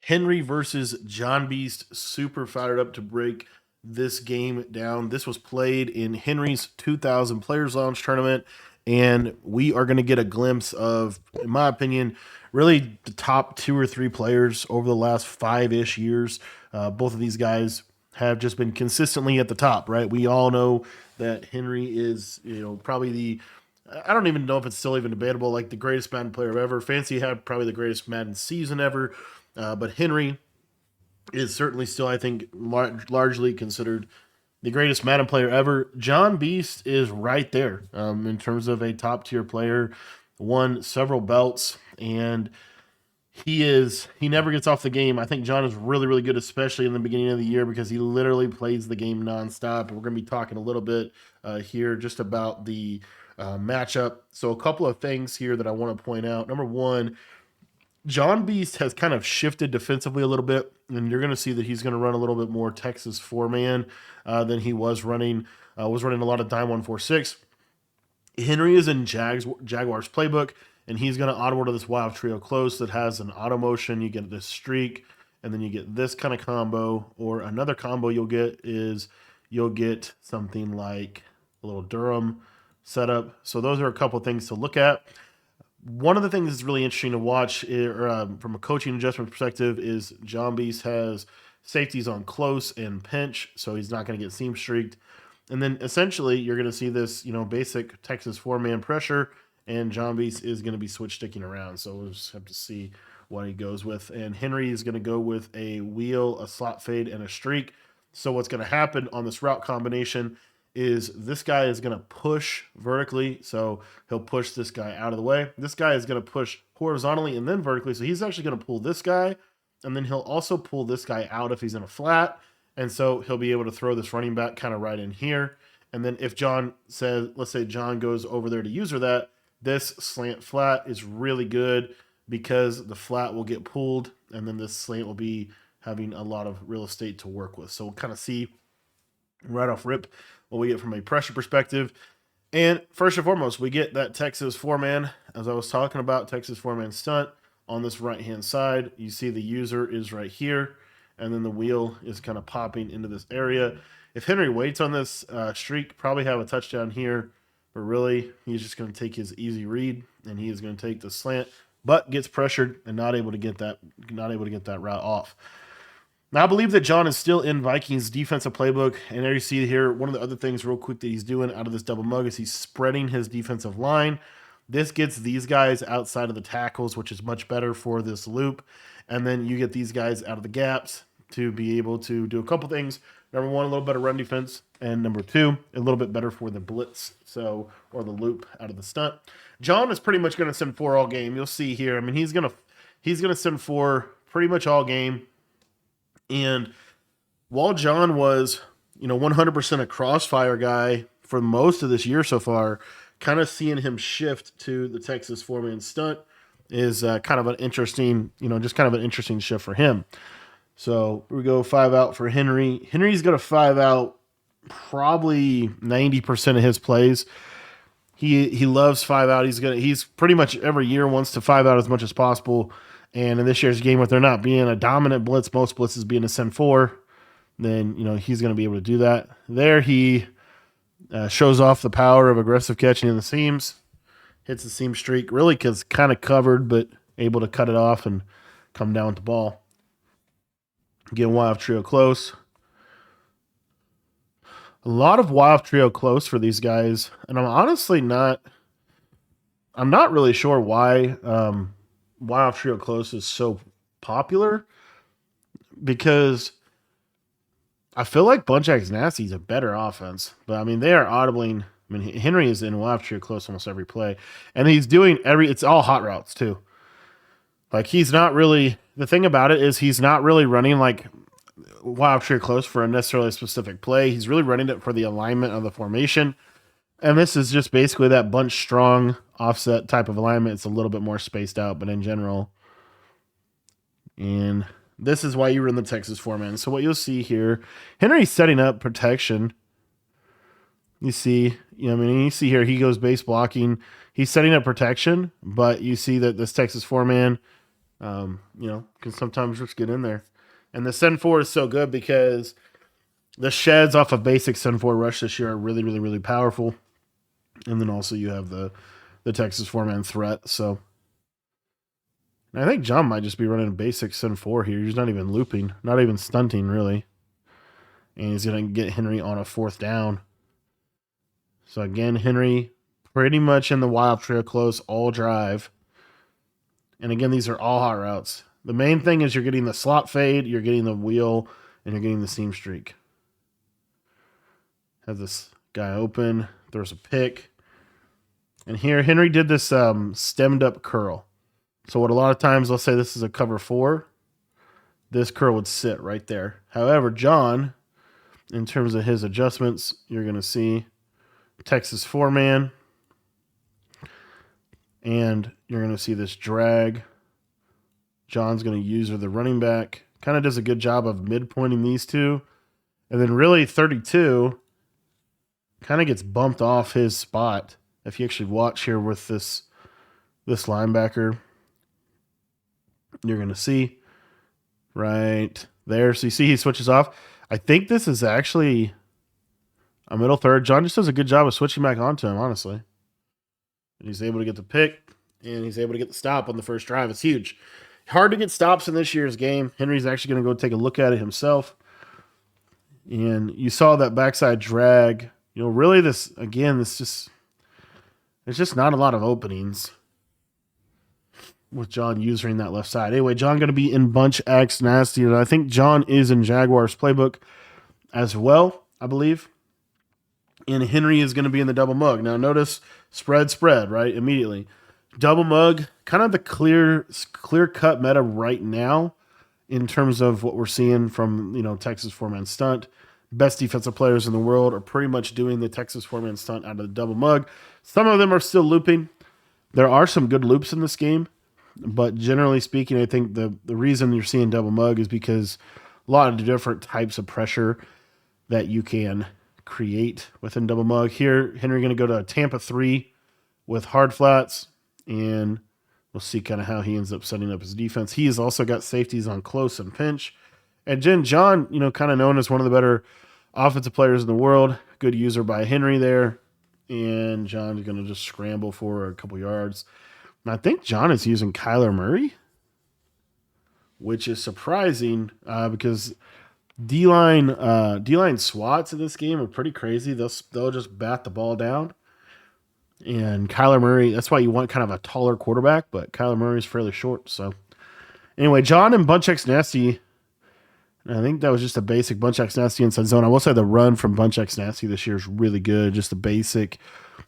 Henry versus Jonbeast. Super fired up to break this game down. This was played in Henry's 2000 Players Lounge tournament, and we are going to get a glimpse of, in my opinion, really the top two or three players over the last 5-ish years. Both of these guys have just been consistently at the top, right? We all know that Henry is, probably I don't even know if it's still even debatable, like the greatest Madden player ever. Fancy had probably the greatest Madden season ever. But Henry is certainly still, I think, largely considered the greatest Madden player ever. Jonbeast is right there in terms of a top tier player, won several belts, and he never gets off the game. I think John is really, really good, especially in the beginning of the year, because he literally plays the game nonstop. We're going to be talking a little bit here just about the matchup. So a couple of things here that I want to point out. Number one, Jonbeast has kind of shifted defensively a little bit, and you're going to see that he's going to run a little bit more Texas four-man than he was running. Was running a lot of dime 146. Henry is in Jaguars playbook, and he's going to auto to this wild trio close that has an auto motion. You get this streak, and then you get this kind of combo, or another combo you'll get something like a little Durham setup. So those are a couple things to look at. One of the things that's really interesting to watch from a coaching adjustment perspective is Jonbeast has safeties on close and pinch, so he's not going to get seam streaked. And then essentially you're going to see this, basic Texas four-man pressure, and Jonbeast is going to be switch sticking around. So we'll just have to see what he goes with. And Henry is going to go with a wheel, a slot fade, and a streak. So what's going to happen on this route combination is this guy is going to push vertically, so he'll push this guy out of the way. This guy is going to push horizontally and then vertically, so he's actually going to pull this guy, and then he'll also pull this guy out if he's in a flat, and so he'll be able to throw this running back kind of right in here. And then if John says, let's say John goes over there to user that, this slant flat is really good because the flat will get pulled, and then this slant will be having a lot of real estate to work with. So we'll kind of see right off rip what we get from a pressure perspective. And first and foremost, we get that Texas four-man, as I was talking about, Texas four-man stunt on this right-hand side. You see the user is right here, and then the wheel is kind of popping into this area. If Henry waits on this streak, probably have a touchdown here, but really he's just going to take his easy read, and he is going to take the slant, but gets pressured and not able to get that route off. Now, I believe that John is still in Vikings defensive playbook, and there you see here, one of the other things real quick that he's doing out of this double mug is he's spreading his defensive line. This gets these guys outside of the tackles, which is much better for this loop, and then you get these guys out of the gaps to be able to do a couple things. Number one, a little better run defense, and number two, a little bit better for the blitz, or the loop out of the stunt. John is pretty much going to send four all game. You'll see here. I mean, he's going to send four pretty much all game. And while John was, 100% a crossfire guy for most of this year so far, kind of seeing him shift to the Texas four-man stunt is kind of an interesting, shift for him. So we go 5 out for Henry. Henry's going to 5 out probably 90% of his plays. He loves 5 out. He's pretty much every year wants to 5 out as much as possible. And in this year's game, with there not being a dominant blitz, most blitzes being a send 4, then he's going to be able to do that. There he shows off the power of aggressive catching in the seams, hits the seam streak, really because kind of covered, but able to cut it off and come down with the ball. Again, wild trio close. A lot of wild trio close for these guys, and I'm not really sure why wild trio close is so popular, because I feel like Bunch X Nasty's a better offense, but I mean they are audibling. I mean Henry is in wild trio close almost every play, and he's doing it's all hot routes too. Like he's not really, the thing about it is he's not really running like wild trio close for a necessarily specific play. He's really running it for the alignment of the formation. And this is just basically that bunch strong offset type of alignment. It's a little bit more spaced out, but in general. And this is why you run the Texas four-man. So what you'll see here, Henry's setting up protection. You see, you see here he goes base blocking. He's setting up protection, but you see that this Texas four-man Can sometimes just get in there. And the Sen 4 is so good because the sheds off of basic Sen 4 rush this year are really, really, really powerful. And then also you have the Texas 4-man threat. So I think John might just be running a basic Sen 4 here. He's not even looping, not even stunting, really. And he's going to get Henry on a 4th down. So again, Henry pretty much in the wild trail close all drive. And again, these are all hot routes. The main thing is you're getting the slot fade, you're getting the wheel, and you're getting the seam streak. Has this guy open, throws a pick. And here, Henry did this stemmed up curl. So what a lot of times, let's say this is a cover 4, this curl would sit right there. However, John, in terms of his adjustments, you're going to see Texas 4-man. And you're going to see this drag. John's going to use the running back. Kind of does a good job of midpointing these two. And then really 32 kind of gets bumped off his spot. If you actually watch here with this linebacker, you're going to see right there. So you see he switches off. I think this is actually a middle third. John just does a good job of switching back onto him, honestly. And he's able to get the pick, and he's able to get the stop on the first drive. It's huge. Hard to get stops in this year's game. Henry's actually going to go take a look at it himself. And you saw that backside drag. Really there's just not a lot of openings with John using that left side. Anyway, John going to be in bunch X nasty, and I think John is in Jaguars playbook as well, I believe. And Henry is going to be in the double mug. Now notice spread, right? Immediately. Double mug, kind of the clear cut meta right now in terms of what we're seeing from, Texas 4-man stunt. Best defensive players in the world are pretty much doing the Texas 4-man stunt out of the double mug. Some of them are still looping. There are some good loops in this game, but generally speaking, I think the reason you're seeing double mug is because a lot of different types of pressure that you can create within double mug. Here, Henry going to go to a Tampa 3 with hard flats, and we'll see kind of how he ends up setting up his defense. He has also got safeties on close and pinch. And John, kind of known as one of the better offensive players in the world. Good user by Henry there. And John's going to just scramble for a couple yards. And I think John is using Kyler Murray, which is surprising because D-line swats in this game are pretty crazy. They'll just bat the ball down. And Kyler Murray, that's why you want kind of a taller quarterback, but Kyler Murray is fairly short. So anyway, John and Bunch X Nasty, I think that was just a basic Bunch X Nasty inside zone. I will say the run from Bunch X Nasty this year is really good. Just the basic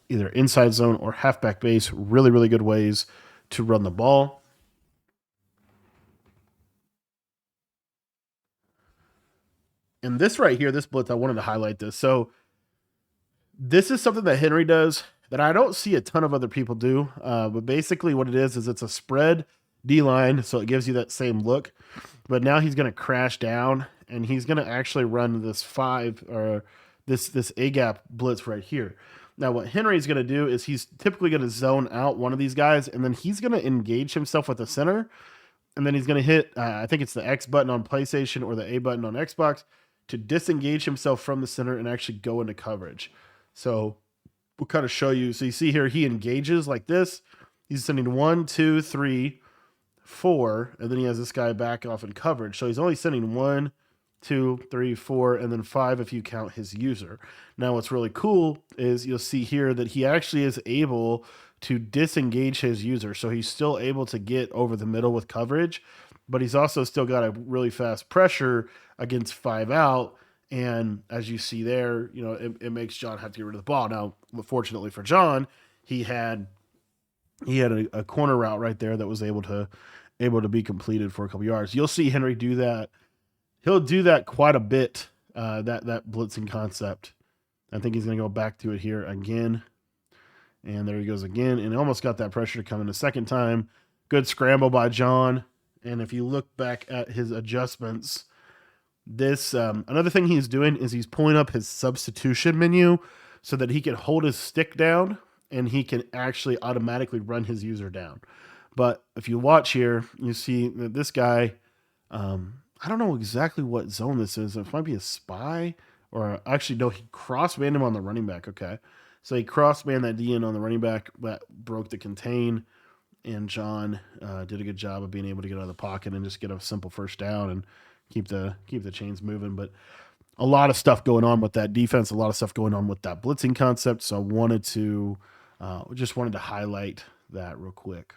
either inside zone or halfback base. Really, really good ways to run the ball. And this right here, this blitz, I wanted to highlight this. So this is something that Henry does that I don't see a ton of other people do. But basically what it is it's a spread D-line, so it gives you that same look. But now he's going to crash down, and he's going to actually run this 5 or this A-gap blitz right here. Now what Henry's going to do is he's typically going to zone out one of these guys, and then he's going to engage himself with the center, and then he's going to hit, I think it's the X button on PlayStation or the A button on Xbox, to disengage himself from the center and actually go into coverage. So we'll kind of show you. So you see here, he engages like this. He's sending 1, 2, 3, 4, and then he has this guy back off in coverage. So he's only sending 1, 2, 3, 4, and then 5 if you count his user. Now what's really cool is you'll see here that he actually is able to disengage his user. So he's still able to get over the middle with coverage, but he's also still got a really fast pressure against 5 out. And as you see there, it makes John have to get rid of the ball. Now, fortunately for John, he had a corner route right there that was able to be completed for a couple yards. You'll see Henry do that. He'll do that quite a bit, that blitzing concept. I think he's going to go back to it here again. And there he goes again. And almost got that pressure to come in a second time. Good scramble by John. And if you look back at his adjustments, this another thing he's doing is he's pulling up his substitution menu so that he can hold his stick down and he can actually automatically run his user down. But if you watch here, you see that this guy, I don't know exactly what zone this is. It might be a spy, or actually, no, he cross-manned him on the running back. Okay. So he cross-manned that DN on the running back, that broke the contain, and John did a good job of being able to get out of the pocket and just get a simple first down and keep the chains moving. But a lot of stuff going on with that defense, a lot of stuff going on with that blitzing concept. So I wanted to just wanted to highlight that real quick.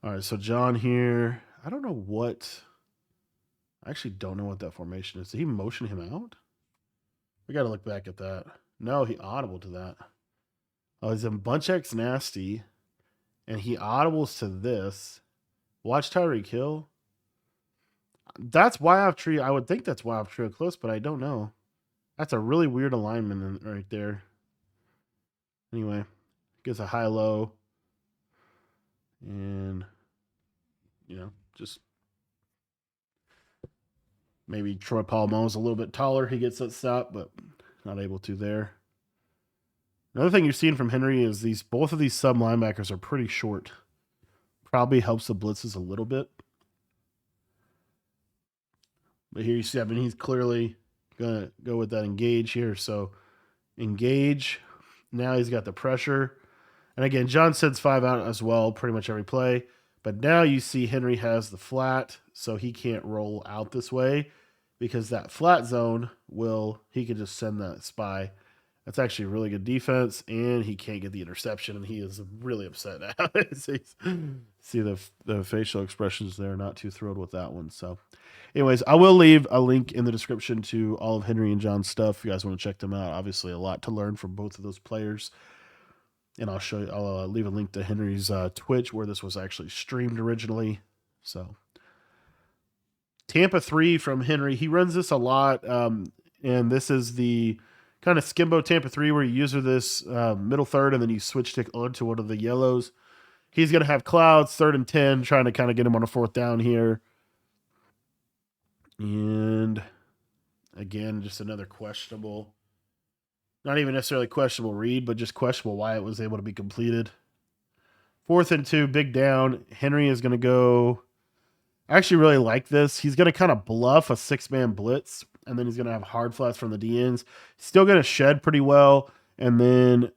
All right, so John here. I don't know what. I actually don't know what that formation is. Did he motion him out? We got to look back at that. No, he audible to that. Oh, he's in bunch X nasty, and he audibles to this. Watch Tyreek Hill. That's Y off tree. I would think that's Y off tree close, but I don't know. That's a really weird alignment right there. Anyway, gets a high low, and just maybe Troy Polamalu's a little bit taller. He gets that stop, but not able to there. Another thing you're seeing from Henry is both of these sub linebackers are pretty short. Probably helps the blitzes a little bit. But here you see, he's clearly going to go with that engage here. So engage. Now he's got the pressure. And again, John sends 5 out as well, pretty much every play. But now you see Henry has the flat, so he can't roll out this way because that flat zone he could just send that spy. That's actually a really good defense, and he can't get the interception, and he is really upset now. See the facial expressions there, not too thrilled with that one. So anyways, I will leave a link in the description to all of Henry and John's stuff if you guys want to check them out. Obviously, a lot to learn from both of those players. And I'll leave a link to Henry's Twitch where this was actually streamed originally. So Tampa 3 from Henry. He runs this a lot. And this is the kind of skimbo Tampa 3 where you use this middle third and then you switch stick onto one of the yellows. He's going to have clouds, 3rd and 10, trying to kind of get him on a 4th down here. And again, just another questionable. Not even necessarily questionable read, but just questionable why it was able to be completed. 4th and 2, big down. Henry is going to go. I actually really like this. He's going to kind of bluff a 6-man blitz, and then he's going to have hard flats from the DNs. Still going to shed pretty well. And then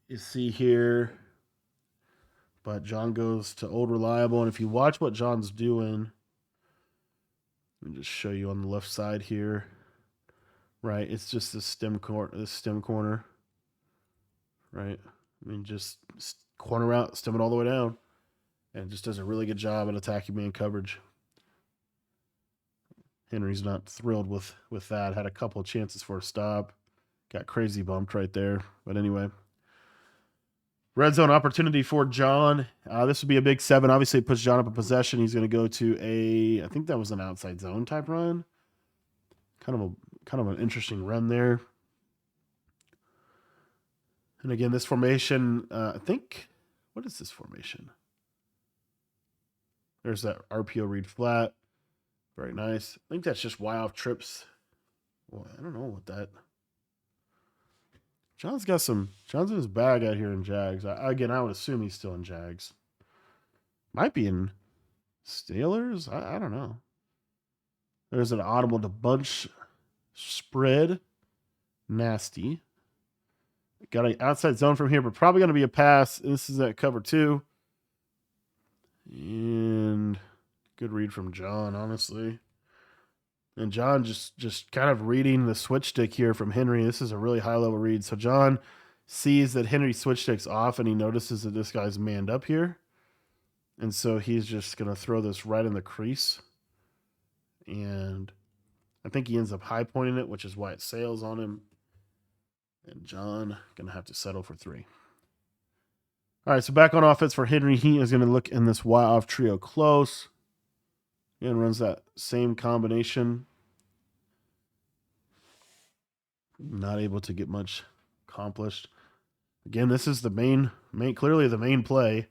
you see here, but John goes to old reliable. And if you watch what John's doing, let me just show you on the left side here. Right, it's just this stem corner, right? Just corner out, stem it all the way down, and just does a really good job at attacking man coverage. Henry's not thrilled with that. Had a couple of chances for a stop, got crazy bumped right there. But anyway, red zone opportunity for John. This would be a big 7. Obviously, it puts John up in possession. He's going to go to I think that was an outside zone type run. Kind of an interesting run there. And again, this formation, I think, what is this formation? There's that RPO read flat. Very nice. I think that's just Y off trips. Well, I don't know what that. John's in his bag out here in Jags. I would assume he's still in Jags. Might be in Steelers. I don't know. There's an audible to bunch spread. Nasty. Got an outside zone from here, but probably going to be a pass. This is at cover 2. And good read from John, honestly. And John just kind of reading the switch stick here from Henry. This is a really high-level read. So John sees that Henry's switch stick's off, and he notices that this guy's manned up here. And so he's just going to throw this right in the crease. And I think he ends up high pointing it, which is why it sails on him. And John going to have to settle for 3. All right, so back on offense for Henry. He is going to look in this Y off trio close. And runs that same combination. Not able to get much accomplished. Again, this is the clearly the main play.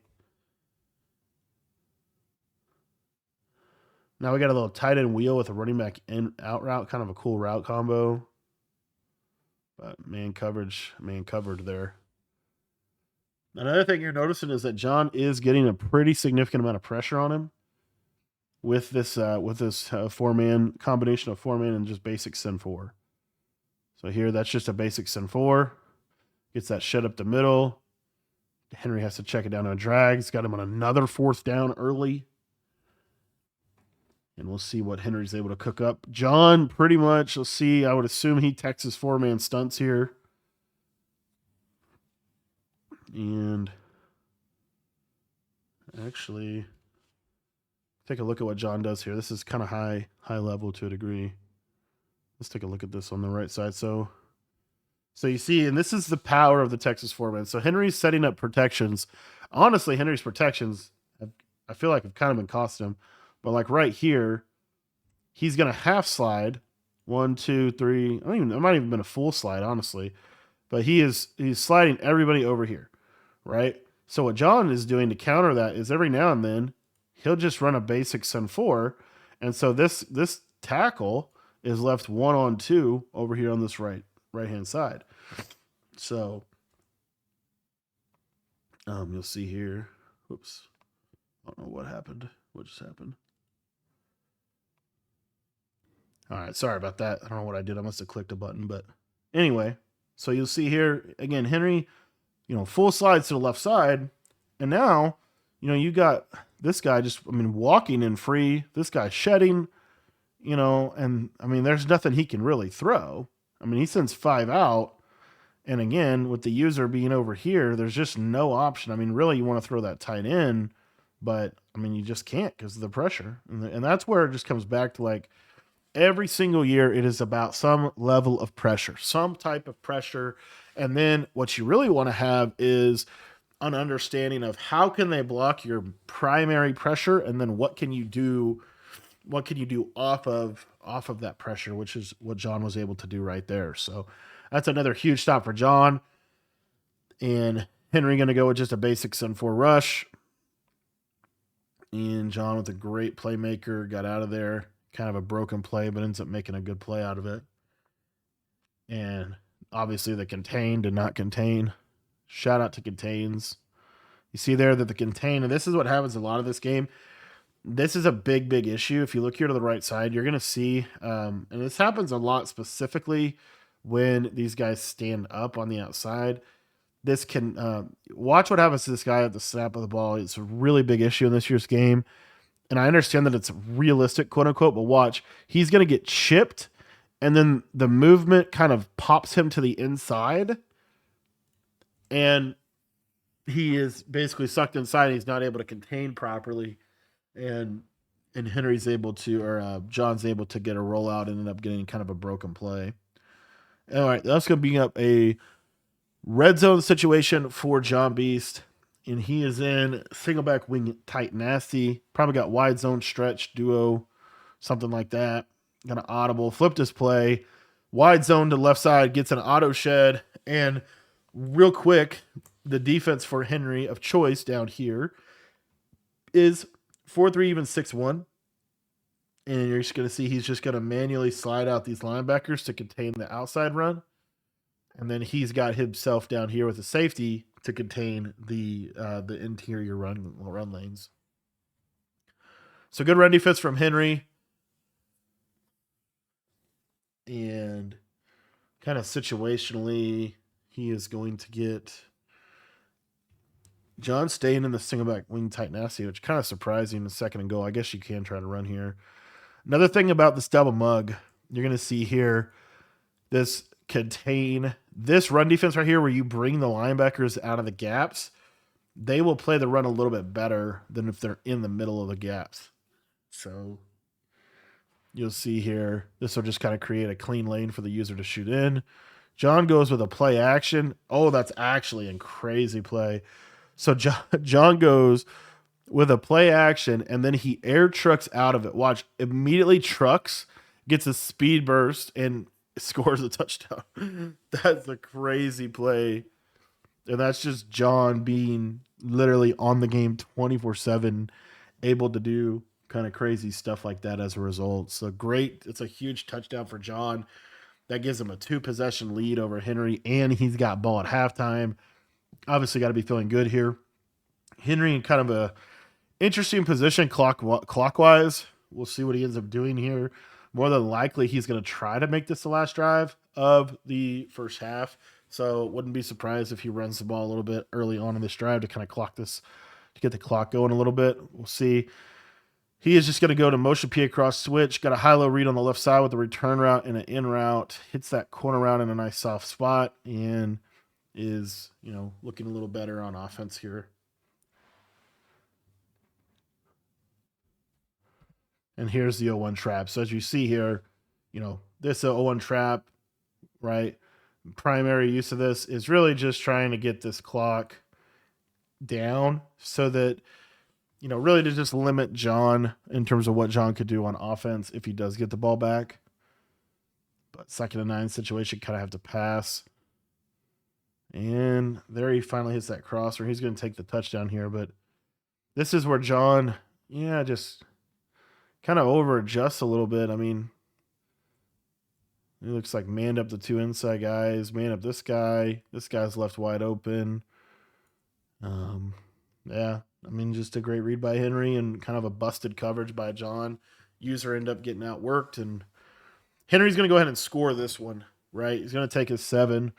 Now we got a little tight end wheel with a running back in out route, kind of a cool route combo. But man covered there. Another thing you're noticing is that John is getting a pretty significant amount of pressure on him with this four-man combination of four-man and just basic sin four. So here, that's just a basic sin four. Gets that shed up the middle. Henry has to check it down on a drag. He's got him on another fourth down early. And we'll see what Henry's able to cook up. John, pretty much, let's see. I would assume he Texas four-man stunts here. And actually, take a look at what John does here. This is kind of high level to a degree. Let's take a look at this on the right side. So you see, and this is the power of the Texas four-man. So Henry's setting up protections. Honestly, Henry's protections, I feel like have kind of been costing him. But like right here, he's going to half slide. 1, 2, 3. It might even been a full slide, honestly. But he's sliding everybody over here, right? So what John is doing to counter that is every now and then he'll just run a basic Sun 4. And so this tackle is left 1-on-2 over here on this right-hand side. So you'll see here. Oops. I don't know what happened. What just happened? All right, sorry about that. I don't know what I did. I must have clicked a button, but anyway, so you'll see here again, Henry, full slides to the left side, and now, you got this guy just, walking in free. This guy shedding, and there's nothing he can really throw. He sends 5 out, and again, with the user being over here, there's just no option. Really, you want to throw that tight end, but you just can't because of the pressure, and that's where it just comes back to like. Every single year, it is about some level of pressure, some type of pressure. And then what you really want to have is an understanding of how can they block your primary pressure, and then what can you do off of that pressure, which is what John was able to do right there. So that's another huge stop for John. And Henry going to go with just a basic Sun 4 rush. And John with a great playmaker got out of there. Kind of a broken play, but ends up making a good play out of it. And obviously the contain did not contain. Shout out to contains. You see there that the contain, and this is what happens a lot of this game. This is a big issue. If you look here to the right side, you're going to see, and this happens a lot specifically when these guys stand up on the outside. This can, watch what happens to this guy at the snap of the ball. It's a really big issue in this year's game. And I understand that it's realistic, quote unquote, but watch, he's going to get chipped, and then the movement kind of pops him to the inside, and he is basically sucked inside, and he's not able to contain properly, and Henry's able to, or John's able to get a rollout and end up getting kind of a broken play. All right, that's going to be up a red zone situation for Jonbeast. And he is in single back wing tight nasty. Probably got wide zone stretch duo, something like that. Got an audible. Flipped his play. Wide zone to left side. Gets an auto shed. And real quick, the defense for Henry of choice down here is 4-3 even 6-1. And you're just going to see he's just going to manually slide out these linebackers to contain the outside run. And then he's got himself down here with a safety to contain the interior run lanes. So good run defense from Henry. And kind of situationally, he is going to get John staying in the single back wing tight nasty, which kind of surprising a second and goal. I guess you can try to run here. Another thing about this double mug, you're going to see here, this run defense right here where you bring the linebackers out of the gaps, they will play the run a little bit better than if they're in the middle of the gaps. So you'll see here, this will just kind of create a clean lane for the user to shoot in. John goes with a play action. Oh, that's actually a crazy play. So John goes with a play action, and then he air trucks out of it. Watch, immediately trucks, gets a speed burst, and scores a touchdown. That's a crazy play. And that's just John being literally on the game 24/7, able to do kind of crazy stuff like that as a result. So great. It's a huge touchdown for John. That gives him a 2-possession lead over Henry, and he's got ball at halftime. Obviously, got to be feeling good here. Henry in kind of a interesting position clockwise. We'll see what he ends up doing here. More than likely, he's going to try to make this the last drive of the first half. So wouldn't be surprised if he runs the ball a little bit early on in this drive to kind of clock this, to get the clock going a little bit. We'll see. He is just going to go to motion P across switch. Got a high-low read on the left side with a return route and an in route. Hits that corner route in a nice soft spot and is, looking a little better on offense here. And here's the 0-1 trap. So as you see here, this 0-1 trap, right? Primary use of this is really just trying to get this clock down so that, really to just limit John in terms of what John could do on offense if he does get the ball back. But 2nd and 9 situation, kind of have to pass. And there he finally hits that crosser. He's going to take the touchdown here, but this is where John, just kind of over adjusts a little bit. I mean, it looks like manned up the 2 inside guys, man up this guy. This guy's left wide open. Just a great read by Henry and kind of a busted coverage by John. User end up getting outworked, and Henry's going to go ahead and score this one, right? He's going to take his 7,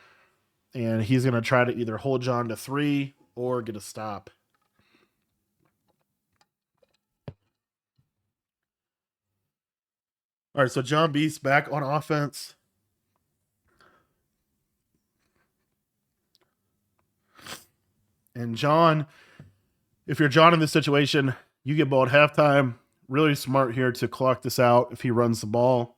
and he's going to try to either hold John to 3 or get a stop. All right, so Jonbeast back on offense. And John, if you're John in this situation, you get ball at halftime. Really smart here to clock this out if he runs the ball.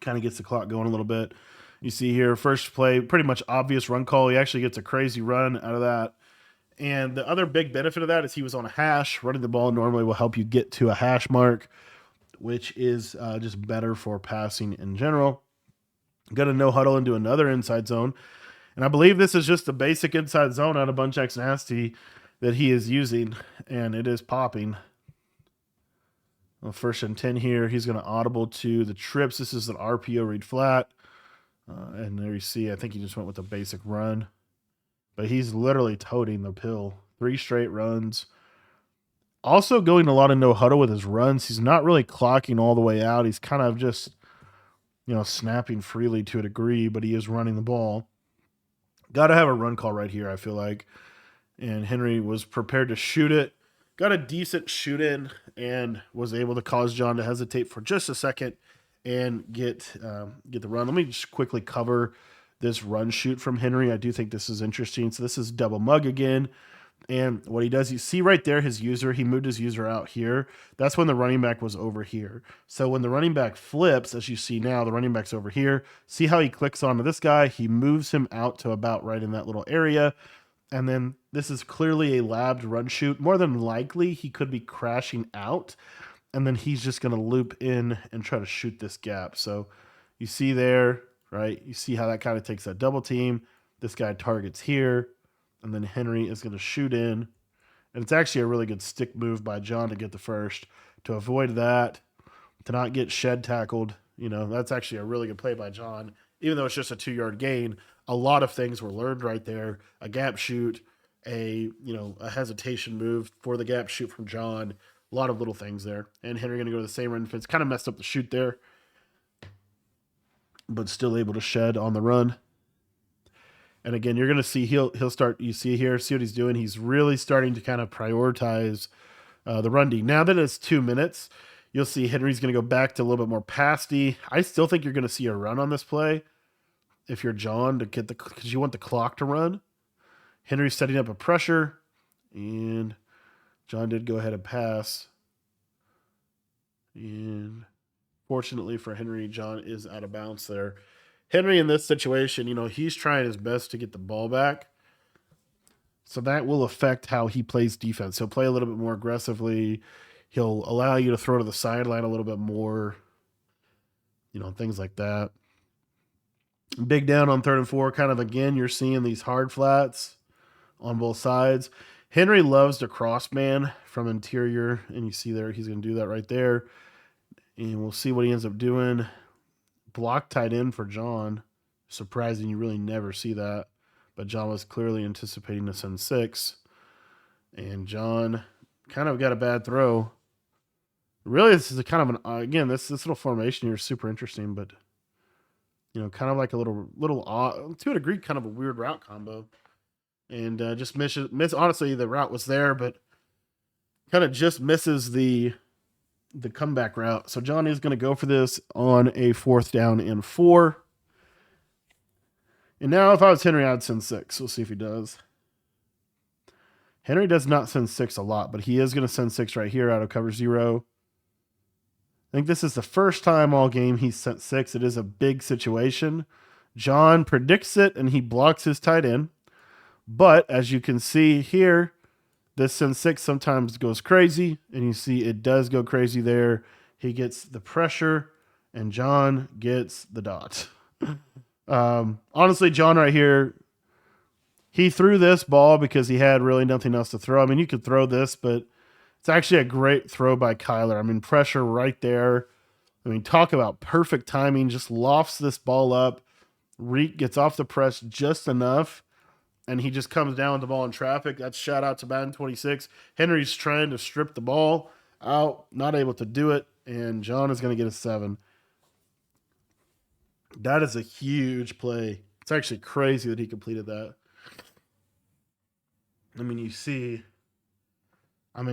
Kind of gets the clock going a little bit. You see here, first play, pretty much obvious run call. He actually gets a crazy run out of that. And the other big benefit of that is he was on a hash. Running the ball normally will help you get to a hash mark, which is just better for passing in general. Going to no huddle into another inside zone. And I believe this is just a basic inside zone out of Bunch X Nasty that he is using, and it is popping. Well, 1st and 10 here. He's going to audible to the trips. This is an RPO read flat. And there you see, I think he just went with a basic run. But he's literally toting the pill. 3 straight runs. Also going a lot of no huddle with his runs. He's not really clocking all the way out. He's kind of just, snapping freely to a degree, but he is running the ball. Got to have a run call right here, I feel like. And Henry was prepared to shoot it. Got a decent shoot in and was able to cause John to hesitate for just a second and get the run. Let me just quickly cover this run shoot from Henry. I do think this is interesting. So this is double mug again. And what he does, you see right there, his user, he moved his user out here. That's when the running back was over here. So when the running back flips, as you see now, the running back's over here. See how he clicks onto this guy? He moves him out to about right in that little area. And then this is clearly a labbed run shoot. More than likely, he could be crashing out. And then he's just going to loop in and try to shoot this gap. So you see there, right? You see how that kind of takes that double team. This guy targets here. And then Henry is going to shoot in. And it's actually a really good stick move by John to get the first. To avoid that, to not get shed tackled. That's actually a really good play by John. Even though it's just a 2-yard gain, a lot of things were learned right there. A gap shoot, a hesitation move for the gap shoot from John. A lot of little things there. And Henry going to go to the same run defense. Kind of messed up the shoot there. But still able to shed on the run. And again, you're going to see he'll start, you see here, see what he's doing. He's really starting to kind of prioritize the run D. Now that it's 2 minutes, you'll see Henry's going to go back to a little bit more pasty. I still think you're going to see a run on this play if you're John, to get because you want the clock to run. Henry's setting up a pressure, and John did go ahead and pass. And fortunately for Henry, John is out of bounds there. Henry in this situation, he's trying his best to get the ball back. So that will affect how he plays defense. He'll play a little bit more aggressively. He'll allow you to throw to the sideline a little bit more. Things like that. Big down on 3rd and 4. Kind of, again, you're seeing these hard flats on both sides. Henry loves to cross man from interior. And you see there, he's going to do that right there. And we'll see what he ends up doing. Block tight end for John. Surprising, you really never see that. but John was clearly anticipating to send 6. And John kind of got a bad throw. Really, this is a kind of an, again, this little formation here is super interesting, but, kind of like a little odd, to a degree, kind of a weird route combo. And just honestly, the route was there, but kind of just misses the comeback route. So John is going to go for this on a 4th down and 4. And now if I was Henry, I'd send 6. We'll see if he does. Henry does not send 6 a lot, but he is going to send 6 right here out of cover 0. I think this is the first time all game he's sent 6. It is a big situation. John predicts it, and he blocks his tight end. But as you can see here, this send 6 sometimes goes crazy, and you see it does go crazy there. He gets the pressure, and John gets the dot. Honestly, John right here, he threw this ball because he had really nothing else to throw. I mean, you could throw this, but it's actually a great throw by Kyler. I mean, pressure right there. I mean, talk about perfect timing. Just lofts this ball up. Reek gets off the press just enough, and he just comes down with the ball in traffic. That's shout out to Madden 26. Henry's trying to strip the ball out, not able to do it, and John is going to get a 7. That is a huge play. It's actually crazy that he completed that. I mean, you see,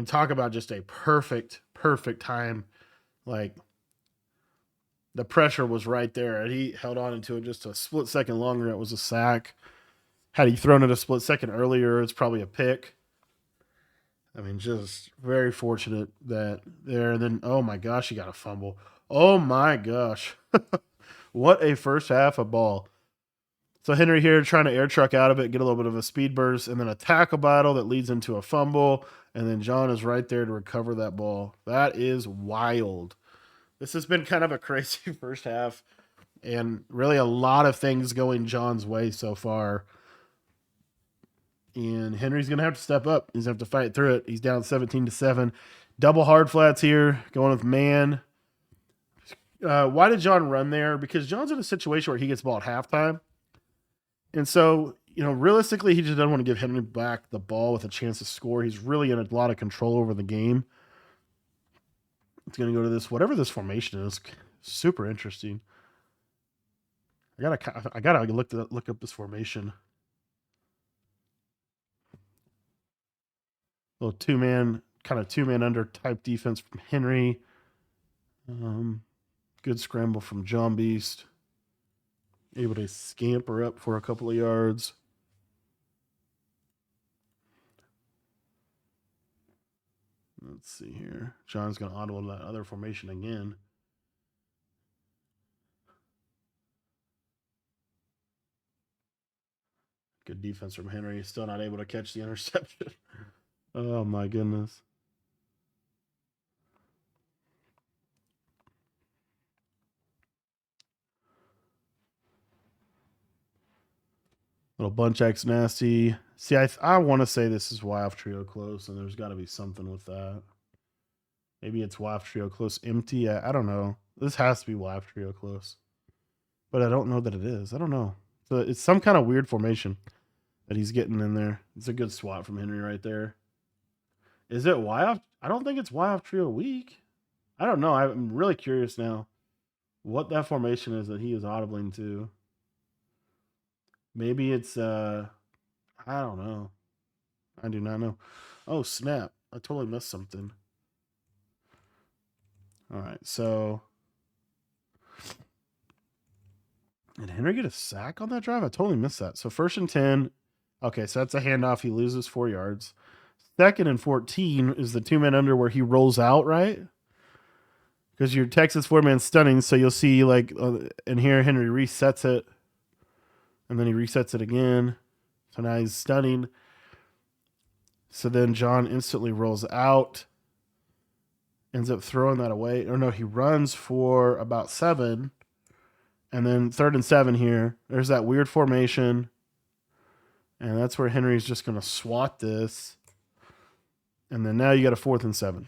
talk about just a perfect time. Like, the pressure was right there, and he held on into it just a split second longer. It was a sack. Had he thrown it a split second earlier, it's probably a pick. I mean, just very fortunate that there. And then, oh my gosh, he got a fumble. Oh my gosh. What a first half of ball. So Henry here trying to air truck out of it, get a little bit of a speed burst, and then a tackle battle that leads into a fumble. And then John is right there to recover that ball. That is wild. This has been kind of a crazy first half, and really a lot of things going John's way so far. And Henry's going to have to step up. He's going to have to fight through it. He's down 17-7. Double hard flats here, going with man. Why did John run there? Because John's in a situation where he gets ball at halftime. And so, realistically, he just doesn't want to give Henry back the ball with a chance to score. He's really in a lot of control over the game. It's going to go to this, whatever this formation is. Super interesting. I gotta look up this formation. Little two-man under type defense from Henry. Good scramble from Jonbeast. Able to scamper up for a couple of yards. Let's see here. John's going to audible that other formation again. Good defense from Henry. Still not able to catch the interception. Oh, my goodness. Little bunch X nasty. See, I want to say this is YF trio close, and there's got to be something with that. Maybe it's YF trio close empty. I don't know. This has to be YF trio close, but I don't know that it is. I don't know. So it's some kind of weird formation that he's getting in there. It's a good swat from Henry right there. Is it YF? I don't think it's YF trio weak. I don't know. I'm really curious now what that formation is that he is audibling to. Maybe it's I don't know. I do not know. Oh, snap. I totally missed something. All right, so did Henry get a sack on that drive? I totally missed that. So 1st and 10. Okay, so that's a handoff. He loses 4 yards. 2nd and 14 is the 2-man under where he rolls out, right? Because your Texas 4-man stunning, so you'll see and here Henry resets it. And then he resets it again. So now he's stunning. So then John instantly rolls out. Ends up throwing that away. Or no, he runs for about 7. And then 3rd and 7 here. There's that weird formation. And that's where Henry's just going to swat this. And then now you got a 4th and 7.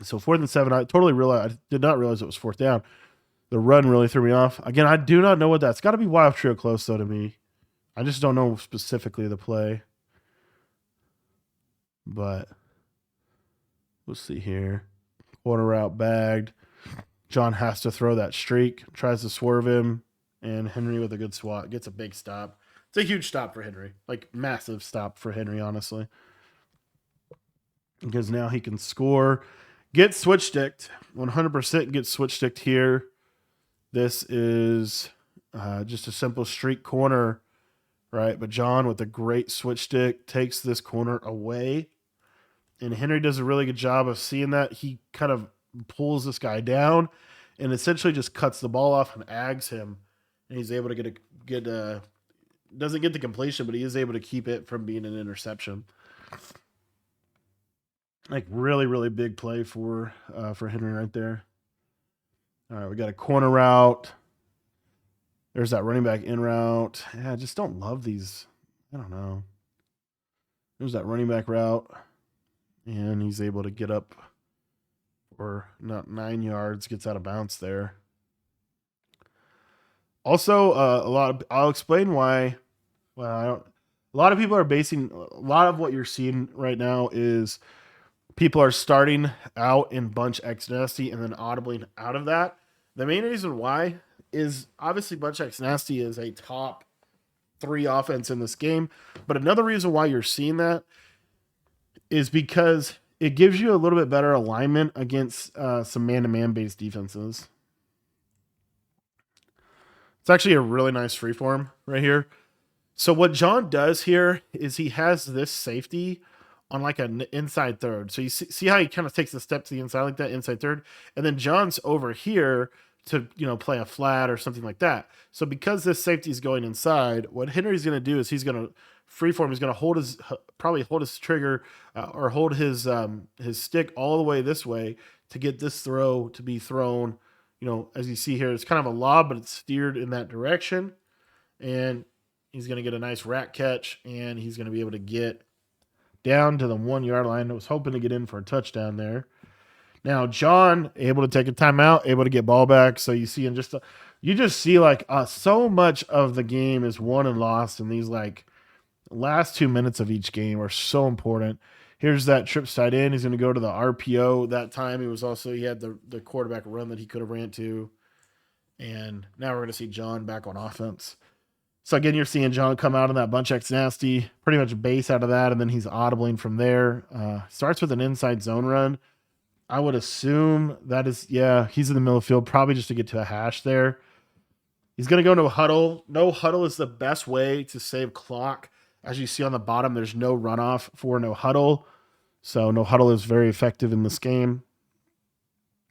So 4th and 7, I did not realize it was 4th down. The run really threw me off. Again, I do not know what that's got to be YF trio close though to me. I just don't know specifically the play. But we'll see here. Quarter route bagged. John has to throw that streak, tries to swerve him, and Henry with a good swat gets a big stop. It's a huge stop for Henry, like massive stop for Henry, honestly, because now he can score, get switch sticked, 100% get switch sticked here. This is just a simple streak corner, right? But John with a great switch stick takes this corner away, and Henry does a really good job of seeing that. He kind of pulls this guy down and essentially just cuts the ball off and ags him, and he's able to get doesn't get the completion, but he is able to keep it from being an interception. Like really big play for Henry right there. All right, we got a corner route. There's that running back in route. Yeah, I just don't love these. I don't know. There's that running back route, and he's able to get up for not 9 yards, gets out of bounds there. Also, I'll explain why. Well, a lot of people are basing a lot of what you're seeing right now is people are starting out in Bunch X Nasty and then audibling out of that. The main reason why is obviously Bunch X Nasty is a top 3 offense in this game, but another reason why you're seeing that is because it gives you a little bit better alignment against some man-to-man based defenses. It's actually a really nice freeform right here. So what John does here is he has this safety on like an inside third. So you see how he kind of takes a step to the inside like that, inside third, and then John's over here to play a flat or something like that. So because this safety is going inside, what Henry's going to do is he's going to freeform. He's going to probably hold his trigger or hold his stick all the way this way to get this throw to be thrown. As you see here, it's kind of a lob, but it's steered in that direction, and he's going to get a nice rat catch, and he's going to be able to get down to the 1 yard line. I was hoping to get in for a touchdown there. Now John able to take a timeout, able to get ball back. So you see you just see like so much of the game is won and lost, and these like last 2 minutes of each game are so important. Here's that trips tight end. He's going to go to the RPO. That time he had the quarterback run that he could have ran to. And now we're going to see John back on offense. So again, you're seeing John come out in that Bunch X Nasty, pretty much base out of that, and then he's audibling from there. Starts with an inside zone run. I would assume that is, he's in the middle of the field, probably just to get to a hash there. He's going to go into a huddle. No huddle is the best way to save clock. As you see on the bottom, there's no runoff for no huddle. So no huddle is very effective in this game.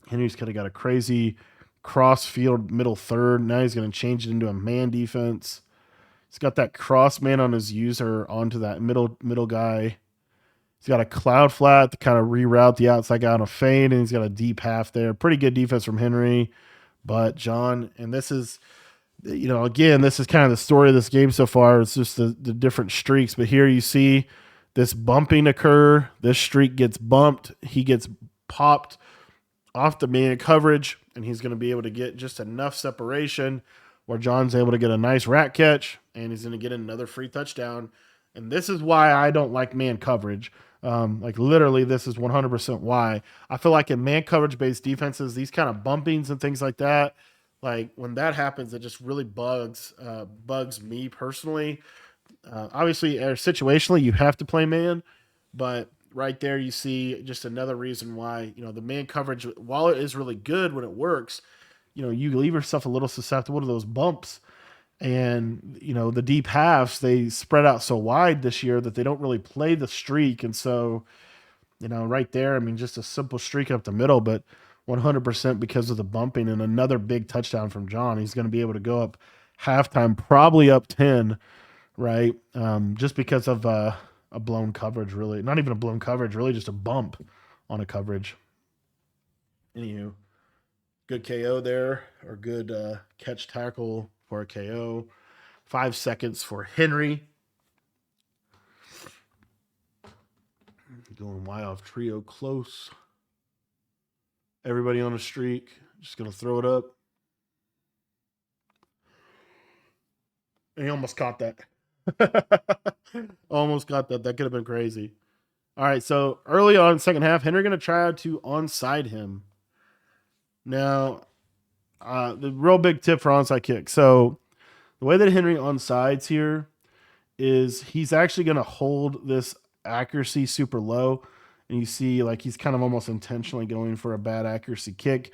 Henry's kind of got a crazy cross field middle third. Now he's going to change it into a man defense. He's got that cross man on his user onto that middle guy. He's got a cloud flat to kind of reroute the outside guy on a fade, and he's got a deep half there. Pretty good defense from Henry. But John, and this is, again, this is kind of the story of this game so far. It's just the different streaks. But here you see this bumping occur. This streak gets bumped. He gets popped off the man coverage, and he's going to be able to get just enough separation where John's able to get a nice rat catch, and he's going to get another free touchdown. And this is why I don't like man coverage. Like literally, this is 100% why. I feel like in man coverage-based defenses, these kind of bumpings and things like that, like when that happens, it just really bugs me personally. Obviously, or situationally, you have to play man, but right there you see just another reason why, the man coverage, while it is really good when it works, you leave yourself a little susceptible to those bumps. And, the deep halves, they spread out so wide this year that they don't really play the streak. And so, right there, just a simple streak up the middle, but 100% because of the bumping and another big touchdown from John. He's going to be able to go up halftime, probably up 10, right? Just because of a blown coverage, really. Not even a blown coverage, really just a bump on a coverage. Anywho, good KO there, or good catch tackle for a KO. 5 seconds for Henry. Going wide off trio close. Everybody on the streak. Just going to throw it up. And he almost caught that. Almost got that. That could have been crazy. All right, so early on, second half, Henry going to try to onside him. Now, the real big tip for onside kick. So the way that Henry onsides here is he's actually going to hold this accuracy super low. And you see, like, he's kind of almost intentionally going for a bad accuracy kick.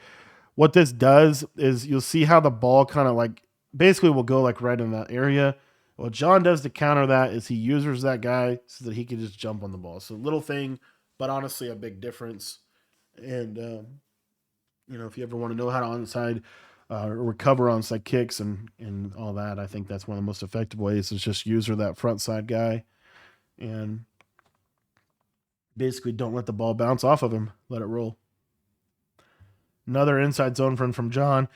What this does is you'll see how the ball kind of like basically will go like right in that area. What John does to counter that is he uses that guy so that he can just jump on the ball. So little thing, but honestly a big difference. And if you ever want to know how to onside recover onside kicks and all that, I think that's one of the most effective ways is just user that front side guy and basically don't let the ball bounce off of him. Let it roll. Another inside zone from John.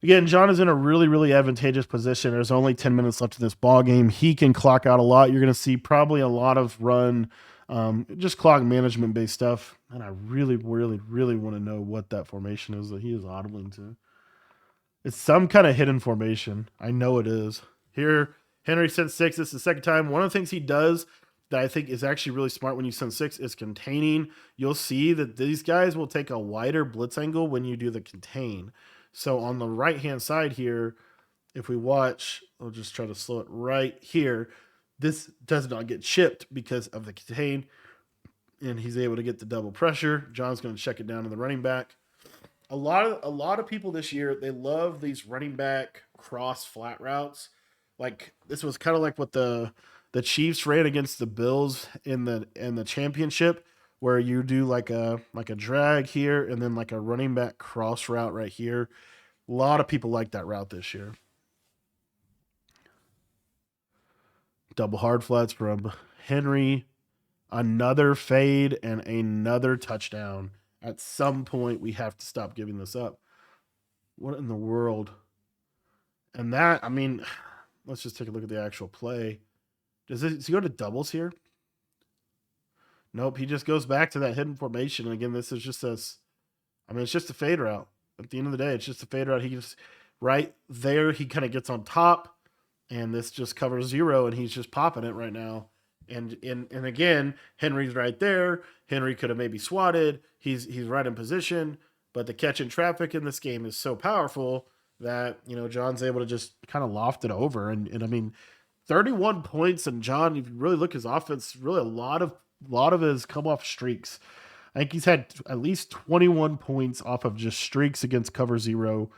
Again, John is in a really, really advantageous position. There's only 10 minutes left in this ball game. He can clock out a lot. You're going to see probably a lot of run, just clock management based stuff. And I really, really, really want to know what that formation is that he is audibling to. It's some kind of hidden formation. I know it is. Here, Henry sent 6. This is the second time. One of the things he does that I think is actually really smart when you send 6 is containing. You'll see that these guys will take a wider blitz angle when you do the contain. So on the right-hand side here, if we watch, I'll just try to slow it right here. This does not get chipped because of the contain, and he's able to get the double pressure. John's going to check it down to the running back. A lot of people this year, they love these running back cross flat routes. Like this was kind of like what the Chiefs ran against the Bills in the championship, where you do like a drag here and then like a running back cross route right here. A lot of people like that route this year. Double hard flats from Henry, another fade and another touchdown. At some point, we have to stop giving this up. What in the world? And that, I mean, let's just take a look at the actual play. Does he go to doubles here? Nope, he just goes back to that hidden formation. And again, this is just it's just a fade route. At the end of the day, it's just a fade route. He just right there, he kind of gets on top, and this just covers 0, and he's just popping it right now. And again, Henry's right there. Henry could have maybe swatted. He's right in position, but the catch in traffic in this game is so powerful that John's able to just kind of loft it over. And I mean, 31 points, and John, if you really look at his offense, really a lot of his come off streaks. I think he's had at least 21 points off of just streaks against cover 0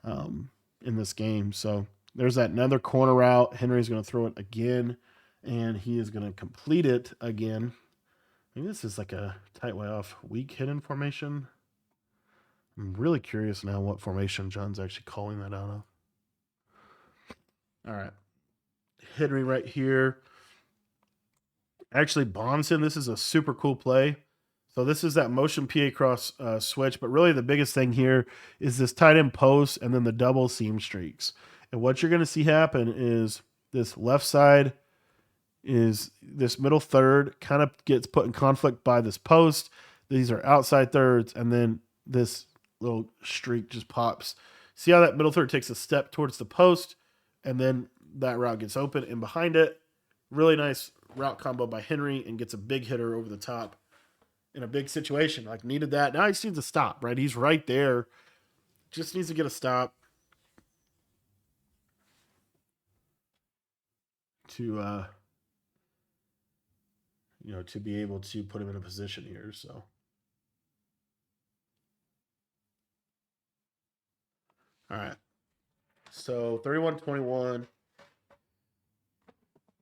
in this game. So there's that another corner route. Henry's going to throw it again, and he is going to complete it again. I think this is like a tight way off weak hidden formation. I'm really curious now what formation John's actually calling that out of. All right. Henry right here actually bombs him. This is a super cool play. So this is that motion PA cross switch, but really the biggest thing here is this tight end post and then the double seam streaks. And what you're going to see happen is this left side is this middle third kind of gets put in conflict by this post. These are outside thirds, and then this little streak just pops. See how that middle third takes a step towards the post, and then that route gets open, and behind it, really nice route combo by Henry, and gets a big hitter over the top in a big situation. Like, needed that. Now he just needs to stop, right? He's right there. Just needs to get a stop to to be able to put him in a position here. So all right. So 31-21.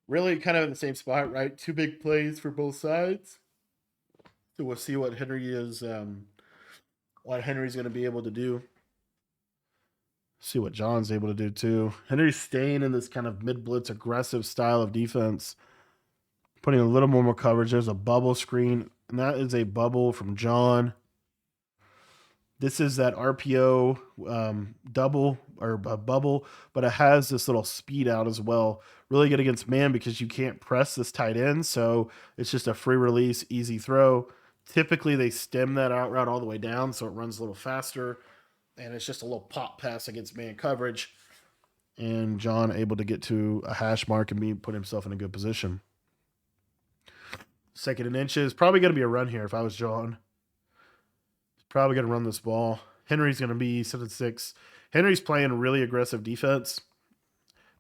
Really kind of in the same spot, right? 2 big plays for both sides. So we'll see what Henry's going to be able to do. See what John's able to do too. Henry's staying in this kind of mid blitz aggressive style of defense, putting a little more coverage. There's a bubble screen, and that is a bubble from John. This is that RPO double or a bubble, but it has this little speed out as well. Really good against man because you can't press this tight end, so it's just a free release, easy throw. Typically, they stem that out route all the way down, so it runs a little faster, and it's just a little pop pass against man coverage. And John able to get to a hash mark and put himself in a good position. 2nd and inches. Probably going to be a run here if I was John. Probably going to run this ball. Henry's going to be 7-6. Henry's playing really aggressive defense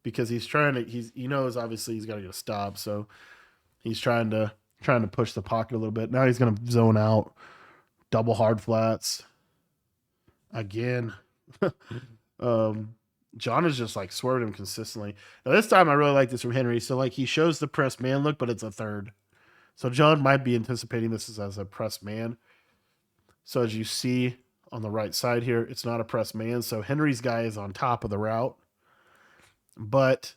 because he's trying to. He knows obviously he's got to get a stop, so he's trying to push the pocket a little bit. Now he's going to zone out, double hard flats again. John is just like swerving him consistently. Now this time I really like this from Henry. So like he shows the press man look, but it's a third. So John might be anticipating this as a press man. So as you see on the right side here, it's not a press man. So Henry's guy is on top of the route, but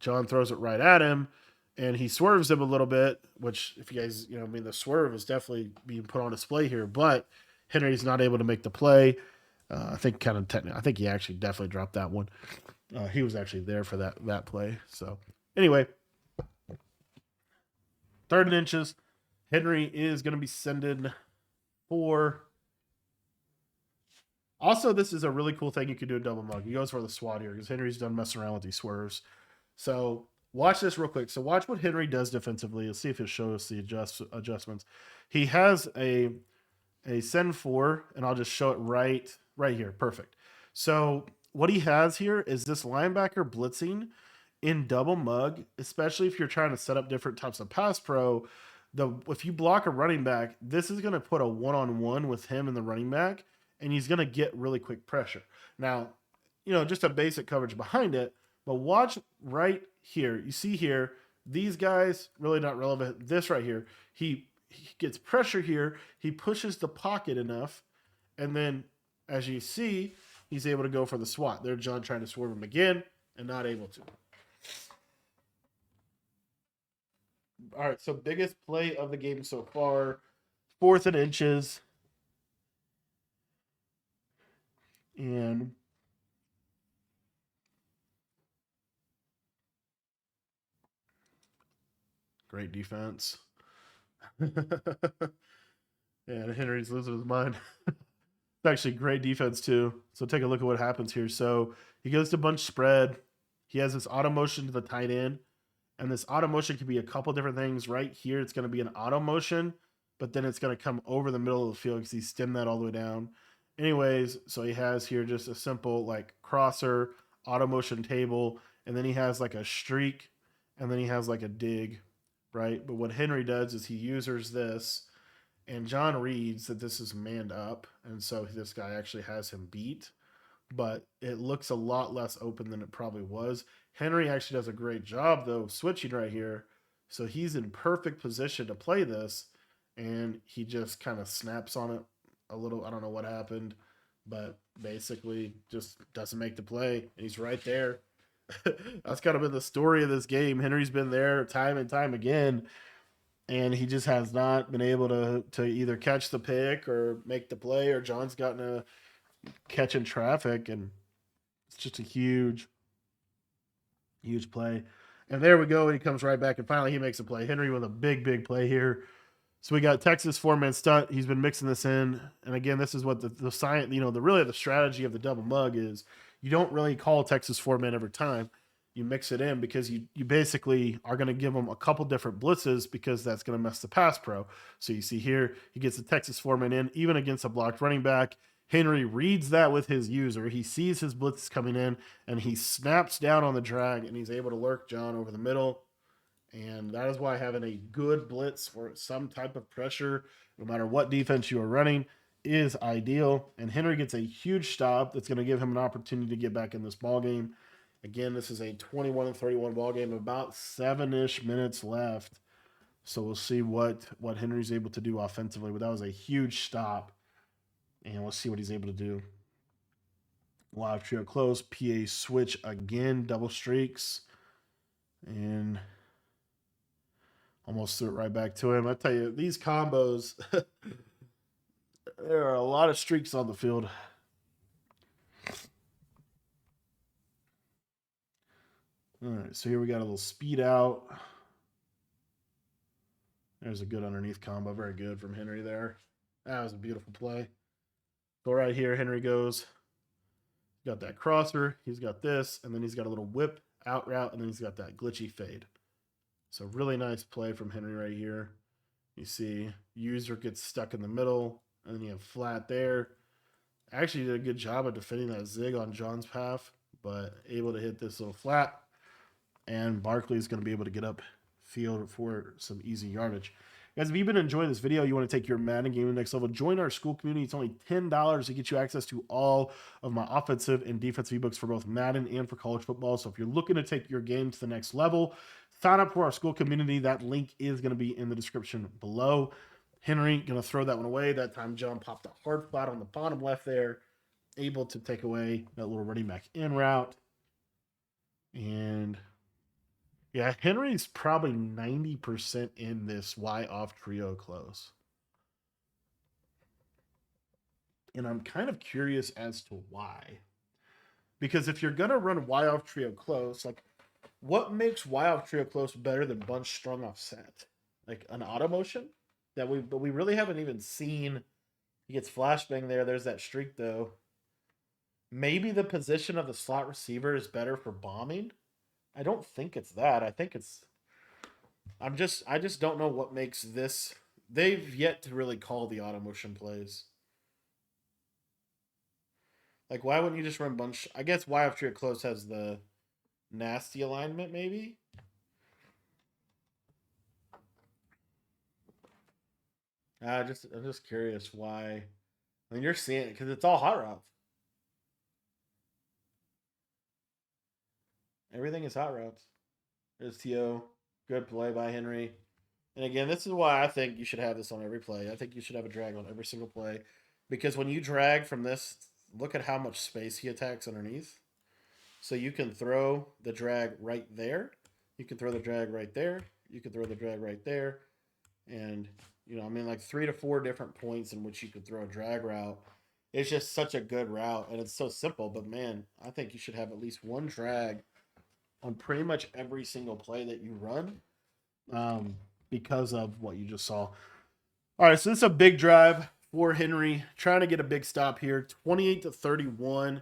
John throws it right at him and he swerves him a little bit, which if you guys, the swerve is definitely being put on display here, but Henry's not able to make the play. I think I think he actually definitely dropped that one. He was actually there for that play. So anyway, 3rd and inches. Henry is going to be sending for. Also, this is a really cool thing you can do in double mug. He goes for the swat here because Henry's done messing around with these swerves. So watch this real quick. So watch what Henry does defensively. Let's see if it shows the adjustments. He has a send for, and I'll just show it right here. Perfect. So what he has here is this linebacker blitzing in double mug, especially if you're trying to set up different types of pass pro. If you block a running back, this is going to put a one-on-one with him and the running back, and he's going to get really quick pressure. Now, just a basic coverage behind it, but watch right here. You see here, these guys, really not relevant. This right here, he gets pressure here. He pushes the pocket enough, and then, as you see, he's able to go for the swat. There, John trying to swerve him again and not able to. All right, so biggest play of the game so far, 4th and inches. And great defense. And Henry's losing his mind. It's actually great defense too. So take a look at what happens here. So he goes to bunch spread. He has this auto motion to the tight end. And this auto motion can be a couple different things. Right here, it's going to be an auto motion, but then it's going to come over the middle of the field because he stemmed that all the way down. Anyways, so he has here just a simple like crosser, auto motion table, and then he has like a streak, and then he has like a dig, right? But what Henry does is he uses this, and John reads that this is manned up, and so this guy actually has him beat, but it looks a lot less open than it probably was. Henry actually does a great job, though, switching right here. So he's in perfect position to play this, and he just kind of snaps on it a little. I don't know what happened, but basically just doesn't make the play, and he's right there. That's kind of been the story of this game. Henry's been there time and time again, and he just has not been able to either catch the pick or make the play, or John's gotten a catch in traffic, and it's just a huge play. And there we go. And he comes right back, and finally he makes a play. Henry with a big play here. So we got Texas 4-man stunt. He's been mixing this in, and again, this is what the science, the strategy of the double mug is. You don't really call Texas 4-man every time. You mix it in because you basically are going to give them a couple different blitzes because that's going to mess the pass pro. So you see here, he gets the Texas 4-man in, even against a blocked running back. Henry reads that with his user. He sees his blitz coming in, and he snaps down on the drag, and he's able to lurk John over the middle. And that is why having a good blitz for some type of pressure, no matter what defense you are running, is ideal. And Henry gets a huge stop that's going to give him an opportunity to get back in this ball game. Again, this is a 21-31 ball game, about 7-ish minutes left. So we'll see what Henry's able to do offensively. But that was a huge stop. And we'll see what he's able to do. Live trio close. PA switch again. Double streaks. And almost threw it right back to him. I tell you, these combos, there are a lot of streaks on the field. All right, so here we got a little speed out. There's a good underneath combo. Very good from Henry there. That was a beautiful play. So right here, Henry goes got that crosser, he's got this, and then he's got a little whip out route, and then he's got that glitchy fade. So really nice play from Henry right here. You see user gets stuck in the middle, and then you have flat there. Actually did a good job of defending that zig on John's path, but able to hit this little flat. And Barkley's going to be able to get up field for some easy yardage. Guys, if you've been enjoying this video, you want to take your Madden game to the next level, join our school community. It's only $10 to get you access to all of my offensive and defensive ebooks for both Madden and for college football. So if you're looking to take your game to the next level, sign up for our school community. That link is going to be in the description below. Henry going to throw that one away. That time John popped a hard flat on the bottom left there, able to take away that little running back in route. And yeah, Henry's probably 90% in this Y off trio close. And I'm kind of curious as to why. Because if you're going to run Y off trio close, like what makes Y off trio close better than bunch strung off set? Like an auto motion that we really haven't even seen. He gets flashbang there. There's that streak though. Maybe the position of the slot receiver is better for bombing. I don't think it's that. I think it's I just don't know what makes this. They've yet to really call the auto motion plays. Like, why wouldn't you just run bunch? I guess Y after your close has the nasty alignment, maybe. I'm just curious why. I mean, you're seeing it because it's all hot routes. Everything is hot routes. There's TO. Good play by Henry. And again, this is why I think you should have this on every play. I think you should have a drag on every single play. Because when you drag from this, look at how much space he attacks underneath. So you can throw the drag right there. You can throw the drag right there. You can throw the drag right there. And, you know, I mean, like 3 to 4 different points in which you could throw a drag route. It's just such a good route. And it's so simple. But, man, I think you should have at least one drag on pretty much every single play that you run. Because of what you just saw. All right, so this is a big drive for Henry, trying to get a big stop here, 28-31.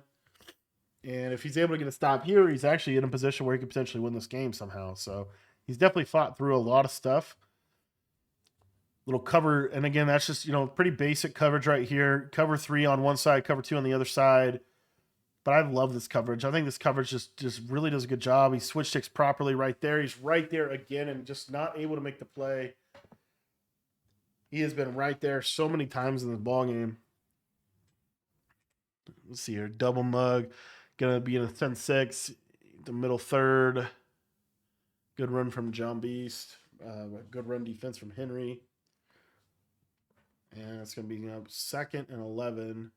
And if he's able to get a stop here, he's actually in a position where he could potentially win this game somehow. So he's definitely fought through a lot of stuff. Little cover, and again, that's just, you know, pretty basic coverage right here. Cover 3 on one side, cover 2 on the other side. But I love this coverage. I think this coverage just really does a good job. He switch sticks properly right there. He's right there again and just not able to make the play. He has been right there so many times in the ball game. Let's see here. Double mug. Gonna be in a 10-6. The middle third. Good run from Jonbeast. Good run defense from Henry. And it's gonna be, you know, 2nd and 11.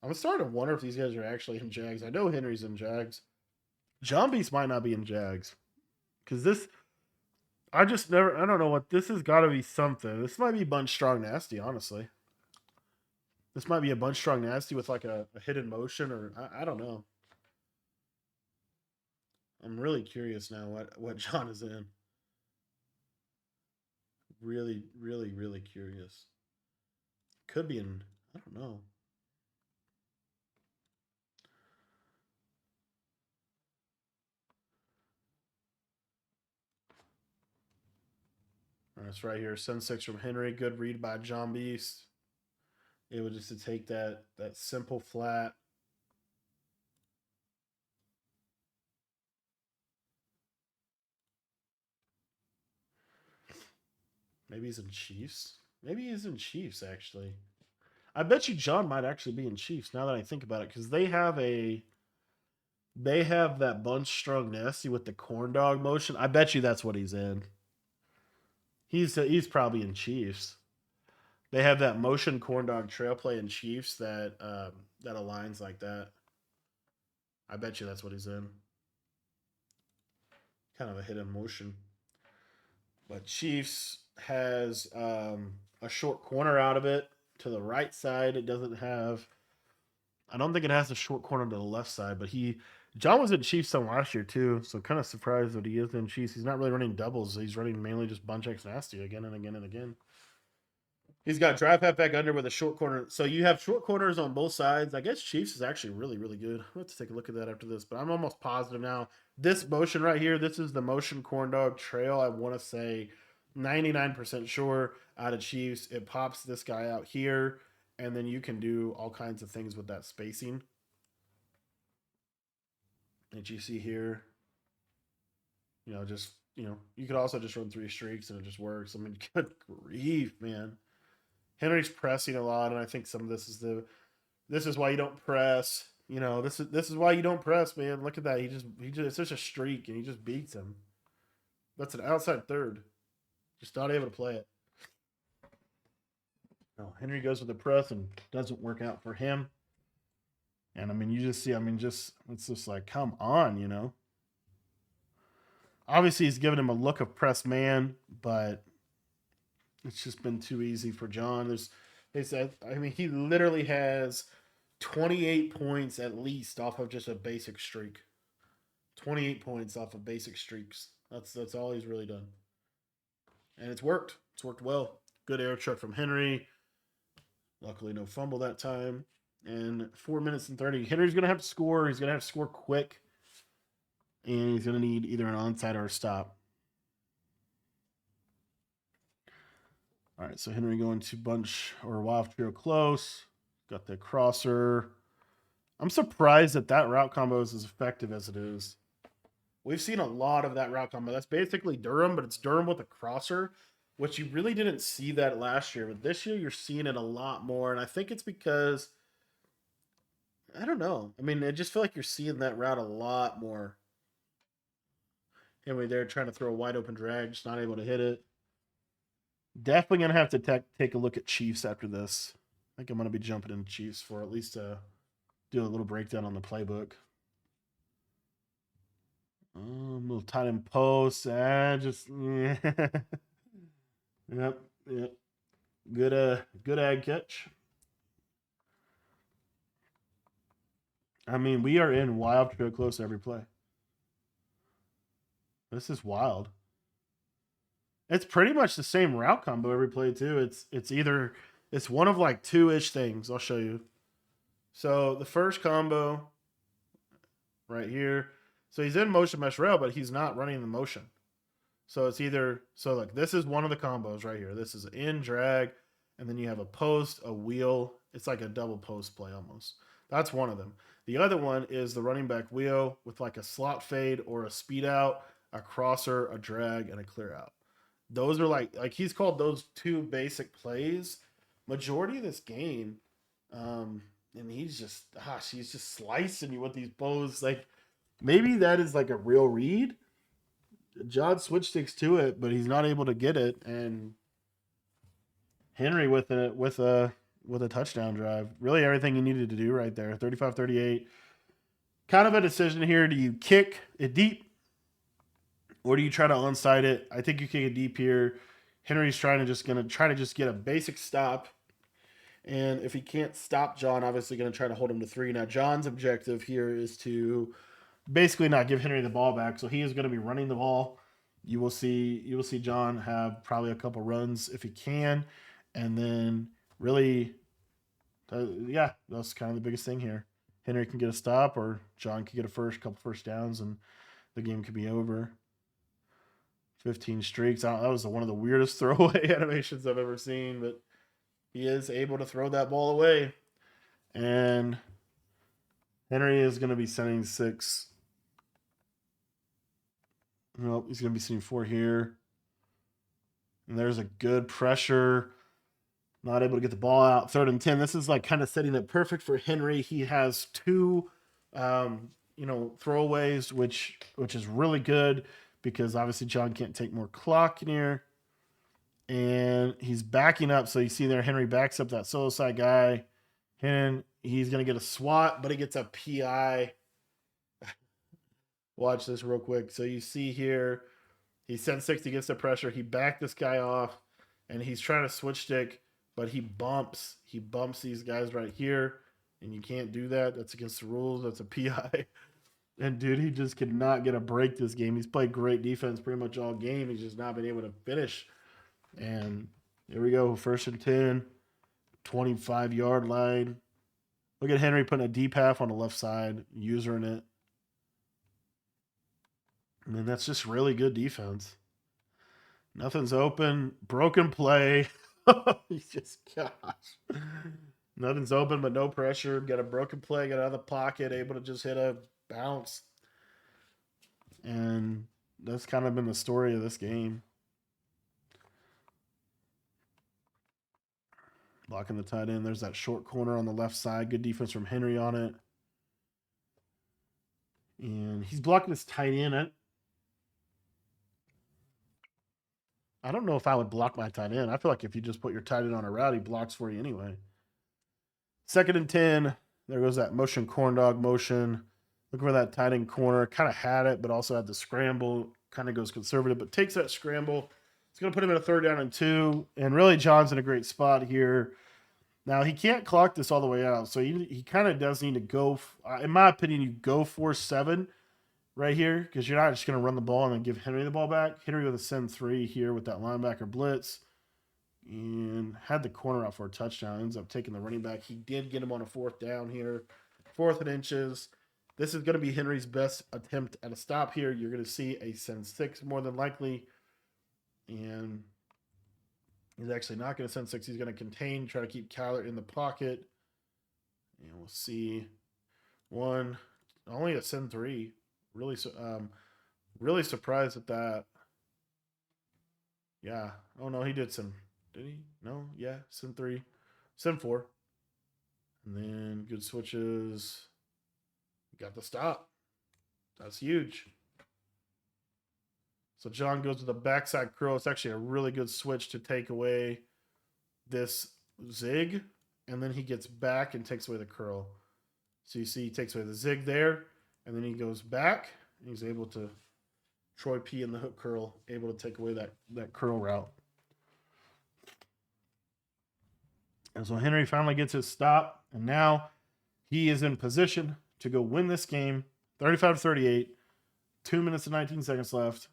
I'm starting to wonder if these guys are actually in Jags. I know Henry's in Jags. Jonbeast might not be in Jags. Because this, I don't know what, this has got to be something. This might be Bunch Strong Nasty, honestly. This might be a Bunch Strong Nasty with like a hidden motion, or I don't know. I'm really curious now what John is in. Really, really, really curious. Could be in, I don't know. That's right here. Send 6 from Henry. Good read by Jonbeast. Able just to take that simple flat. Maybe he's in Chiefs. Maybe he's in Chiefs, actually. I bet you John might actually be in Chiefs now that I think about it, because they have that bunch strung nasty with the corn dog motion. I bet you that's what he's in. He's probably in Chiefs. They have that motion corn dog trail play in Chiefs that aligns like that. I bet you that's what he's in. Kind of a hidden motion. But Chiefs has a short corner out of it to the right side. It doesn't have. I don't think it has a short corner to the left side. But John was in Chiefs some last year too, so kind of surprised that he is in Chiefs. He's not really running doubles. He's running mainly just bunch X nasty again and again and again. He's got drive halfback under with a short corner. So you have short corners on both sides. I guess Chiefs is actually really, really good. I'll have to take a look at that after this, but I'm almost positive now. This motion right here, this is the motion corn dog trail. I want to say 99% sure out of Chiefs. It pops this guy out here, and then you can do all kinds of things with that spacing that you see here. Just you could also just run 3 streaks and it just works. I mean, good grief, man. Henry's pressing a lot, and I think some of this is why you don't press. This is why you don't press, man. Look at that. He just it's such a streak, and he just beats him. That's an outside third. Just not able to play it. No, Henry goes with the press and doesn't work out for him. And I mean, you just see. I mean, it's just like, come on. Obviously, he's giving him a look of press man, but it's just been too easy for John. They said, I mean, he literally has 28 points at least off of just a basic streak. 28 points off of basic streaks. That's all he's really done. And it's worked. It's worked well. Good air truck from Henry. Luckily, no fumble that time. And 4 minutes and 30. Henry's going to have to score. He's going to have to score quick. And he's going to need either an onside or a stop. All right, so Henry going to bunch or wild trio close. Got the crosser. I'm surprised that route combo is as effective as it is. We've seen a lot of that route combo. That's basically Durham, but it's Durham with a crosser, which you really didn't see that last year. But this year, you're seeing it a lot more. And I think it's because, I don't know. I mean, I just feel like you're seeing that route a lot more. Anyway, they're trying to throw a wide open drag, just not able to hit it. Definitely going to have to take a look at Chiefs after this. I think I'm going to be jumping into Chiefs for at least do a little breakdown on the playbook. Little tight end post. Yeah. Yep. Good ag catch. I mean, we are in wild trio close every play. This is wild. It's pretty much the same route combo every play too. It's one of like 2-ish things. I'll show you. So the first combo right here. So he's in motion mesh rail, but he's not running the motion. So it's like this is one of the combos right here. This is in drag, and then you have a post, a wheel. It's like a double post play almost. That's one of them. The other one is the running back wheel with like a slot fade or a speed out, a crosser, a drag, and a clear out. Those are like he's called those 2 basic plays majority of this game. And he's just slicing you with these bows. Like maybe that is like a real read. John switch sticks to it, but he's not able to get it. And Henry with a touchdown drive. Really everything he needed to do right there. 35-38. Kind of a decision here. Do you kick it deep? Or do you try to onside it? I think you kick it deep here. Henry's going to try to just get a basic stop. And if he can't stop John, obviously going to try to hold him to 3. Now, John's objective here is to basically not give Henry the ball back. So he is going to be running the ball. You will see John have probably a couple runs if he can. And then really, that's kind of the biggest thing here. Henry can get a stop or John can get a couple first downs, and the game could be over. 15 streaks. That was one of the weirdest throwaway animations I've ever seen, but he is able to throw that ball away. And Henry is going to be sending 6. Nope, he's going to be sending 4 here. And there's a good pressure. Not able to get the ball out. 3rd and 10. This is like kind of setting it perfect for Henry. He has 2 throwaways, which is really good because obviously John can't take more clock in here. And he's backing up. So you see there, Henry backs up that solo side guy. And he's going to get a swat, but he gets a PI. Watch this real quick. So you see here, he sent 6, he gets the pressure. He backed this guy off, and he's trying to switch stick, but he bumps these guys right here, and you can't do that. That's against the rules. That's a PI. And, dude, he just could not get a break this game. He's played great defense pretty much all game. He's just not been able to finish. And Here we go. 1st and 10, 25-yard line. Look at Henry putting a deep half on the left side, usering it. And then that's just really good defense. Nothing's open. Broken play. He's just, gosh. Nothing's open, but no pressure. Got a broken play, got out of the pocket, able to just hit a bounce. And that's kind of been the story of this game. Blocking the tight end. There's that short corner on the left side. Good defense from Henry on it. And he's blocking his tight end. I don't know if I would block my tight end. I feel like if you just put your tight end on a route, he blocks for you anyway. 2nd and 10. There goes that motion corn dog motion. Look for that tight end corner. Kind of had it, but also had the scramble. Kind of goes conservative, but takes that scramble. It's going to put him in a 3rd down and 2. And really, John's in a great spot here. Now, he can't clock this all the way out. So he kind of does need to go. In my opinion, you go 4-7 right here because you're not just going to run the ball and then give Henry the ball back. Henry with a send 3 here with that linebacker blitz. And had the corner out for a touchdown. Ends up taking the running back. He did get him on a 4th down here. 4th and inches. This is going to be Henry's best attempt at a stop here. You're going to see a send 6 more than likely. And he's actually not going to send 6. He's going to contain, try to keep Kyler in the pocket. And we'll see. Only a send 3. Really surprised at that. Yeah. Oh, no, he did send. Did he? No? Yeah. Send 3. Send 4. And then good switches. Got the stop. That's huge. So John goes to the backside curl. It's actually a really good switch to take away this zig. And then he gets back and takes away the curl. So you see he takes away the zig there. And then he goes back. And he's able to, Troy P in the hook curl, able to take away that curl route. And so Henry finally gets his stop. And now he is in position to go win this game. 35-38. 2 minutes and 19 seconds left.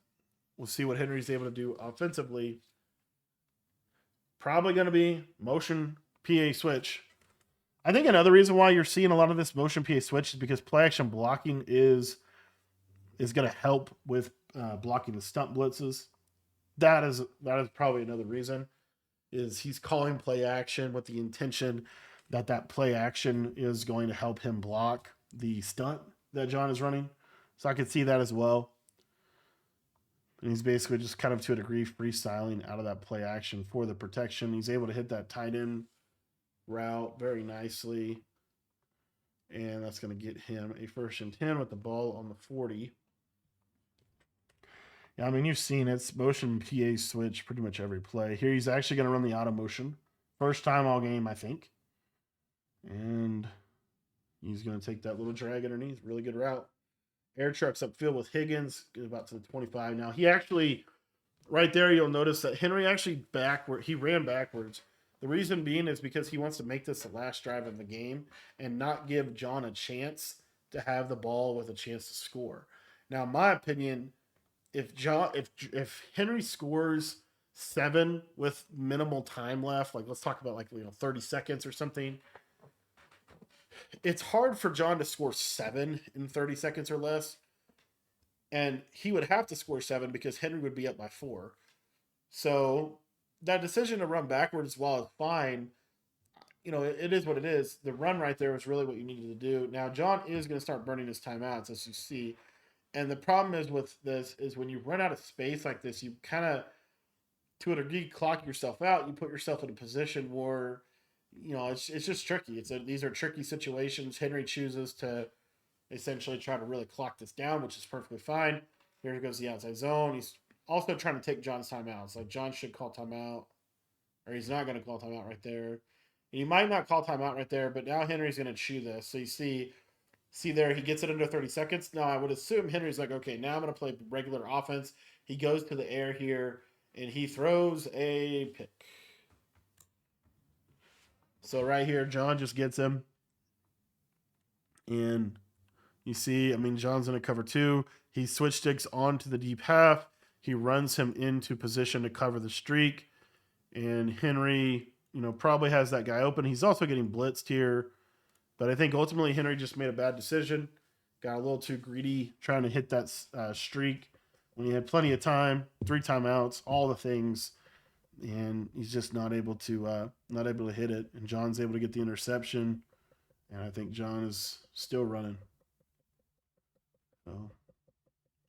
We'll see what Henry's able to do offensively. Probably going to be motion PA switch. I think another reason why you're seeing a lot of this motion PA switch is because play action blocking is going to help with blocking the stump blitzes. That is probably another reason. Is he's calling play action with the intention that play action is going to help him block the stunt that John is running. So I could see that as well. And he's basically just kind of to a degree freestyling out of that play action for the protection. He's able to hit that tight end route very nicely. And that's going to get him a 1st and 10 with the ball on the 40. Yeah, I mean, you've seen it's motion PA switch pretty much every play. Here he's actually going to run the auto motion. First time all game, I think. And he's going to take that little drag underneath. Really good route. Air trucks upfield with Higgins, get about to the 25. Now, he actually, right there, you'll notice that Henry actually he ran backwards. The reason being is because he wants to make this the last drive of the game and not give John a chance to have the ball with a chance to score. Now, in my opinion, if Henry scores 7 with minimal time left, like let's talk about 30 seconds or something, it's hard for John to score 7 in 30 seconds or less. And he would have to score 7 because Henry would be up by 4. So that decision to run backwards, while it's fine, it is what it is. The run right there was really what you needed to do. Now, John is going to start burning his timeouts, as you see. And the problem is with this is when you run out of space like this, you kind of, to a degree, clock yourself out. You put yourself in a position where it's just tricky. These are tricky situations. Henry chooses to essentially try to really clock this down, which is perfectly fine. Here goes the outside zone. He's also trying to take John's timeouts. Like John should call timeout, or he's not going to call timeout right there. He might not call timeout right there, but now Henry's going to chew this. So you see there, he gets it under 30 seconds. Now I would assume Henry's like, okay, now I'm going to play regular offense. He goes to the air here, and he throws a pick. So right here, John just gets him. And you see, John's going to cover 2. He switch sticks onto the deep half. He runs him into position to cover the streak. And Henry, probably has that guy open. He's also getting blitzed here. But I think ultimately Henry just made a bad decision. Got a little too greedy trying to hit that streak when he had plenty of time, 3 timeouts, all the things, and he's just not able to hit it. And John's able to get the interception, and I think John is still running. So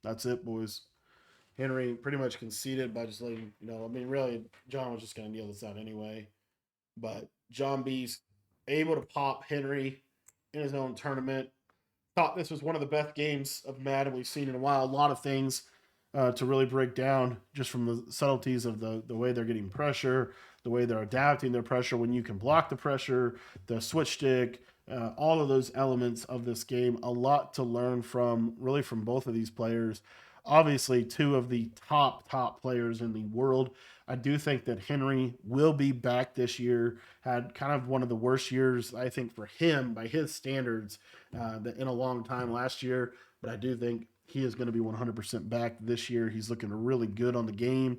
that's it, boys. Henry pretty much conceded by just letting really John was just going to kneel this out anyway. But Jonbeast able to pop Henry in his own tournament. Thought this was one of the best games of Madden we've seen in a while. A lot of things to really break down just from the subtleties of the way they're getting pressure, the way they're adapting their pressure when you can block the pressure, the switch stick, all of those elements of this game. A lot to learn from both of these players. Obviously, 2 of the top players in the world. I do think that Henry will be back this year. Had kind of one of the worst years, I think, for him by his standards in a long time last year. But I do think he is going to be 100% back this year. He's looking really good on the game,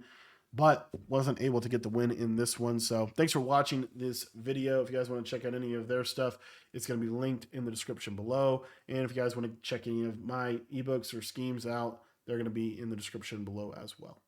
but wasn't able to get the win in this one. So thanks for watching this video. If you guys want to check out any of their stuff, it's going to be linked in the description below. And if you guys want to check any of my ebooks or schemes out, they're going to be in the description below as well.